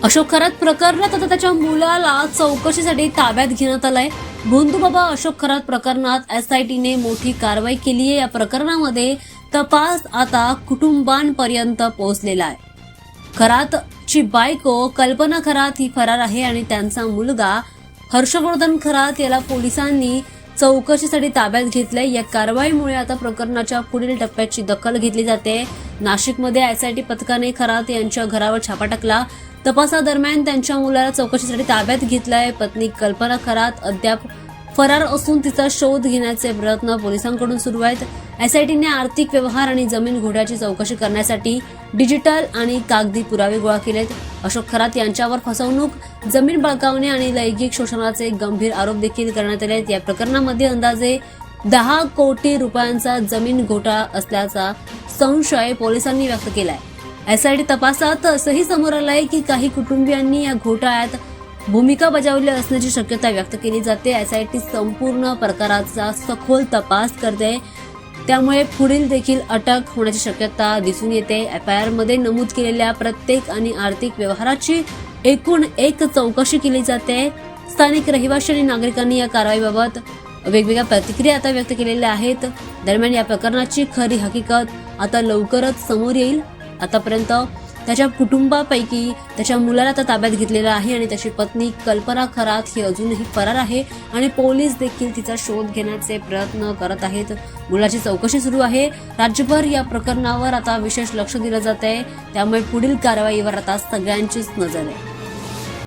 अशोक खरात प्रकरणात आता त्याच्या मुलाला चौकशीसाठी ताब्यात घेण्यात आलाय. भोंदूबाबा अशोक खरात प्रकरणात एसआयटीने मोठी कारवाई केली आहे. या प्रकरणामध्ये तपास आता कुटुंबांपर्यंत पोहोचलेला आहे. खरातची बायको कल्पना खरात ही फरार आहे आणि त्यांचा मुलगा हर्षवर्धन खरात याला पोलिसांनी चौकशीसाठी ताब्यात घेतलंय. या कारवाईमुळे आता प्रकरणाच्या पुढील टप्प्याची दखल घेतली जाते. नाशिकमध्ये एसआयटी पथकाने खरात यांच्या घरावर छापा टाकला. तपासादरम्यान त्यांच्या मुलाला चौकशीसाठी ताब्यात घेतलाय. पत्नी कल्पना खरात अद्याप फरार असून तिचा शोध घेण्याचे प्रयत्न पोलिसांकडून सुरू आहेत. एसआयटीने आर्थिक व्यवहार आणि जमीन घोटाळ्याची चौकशी करण्यासाठी डिजिटल आणि कागदी पुरावे गोळा केलेत. अशोक खरात यांच्यावर फसवणूक, जमीन बळकावणे आणि लैंगिक शोषणाचे गंभीर आरोप देखील करण्यात आले आहेत. या प्रकरणामध्ये अंदाजे 10 कोटी रुपयांचा जमीन घोटाळा असल्याचा संशय पोलिसांनी व्यक्त केलाय. एसआयटी तपासात असंही समोर आलंय की काही कुटुंबियांनी या घोटाळ्यात भूमिका बजावली असण्याची शक्यता व्यक्त केली जाते. एसआयटी संपूर्ण प्रकाराचा सखोल तपास करते, त्यामुळे पुढील देखील अटक होण्याची शक्यता दिसून येते. एफआयआर मध्ये नमूद केलेल्या प्रत्येक आणि आर्थिक व्यवहाराची एकूण एक चौकशी केली जाते. स्थानिक रहिवासी आणि नागरिकांनी या कारवाईबाबत वेगवेगळ्या प्रतिक्रिया आता व्यक्त केलेल्या आहेत. दरम्यान या प्रकरणाची खरी हकीकत आता लवकरच समोर येईल. आतापर्यंत त्याच्या कुटुंबापैकी त्याच्या मुलाला आता ताब्यात घेतलेला आहे आणि त्याची पत्नी कल्पना खरात ही अजूनही फरार आहे आणि पोलीस देखील तिचा शोध घेण्याचे प्रयत्न करत आहेत. मुलाची चौकशी सुरू आहे. राज्यभर या प्रकरणावर आता विशेष लक्ष दिलं जात आहे, त्यामुळे पुढील कारवाईवर आता सगळ्यांचीच नजर आहे.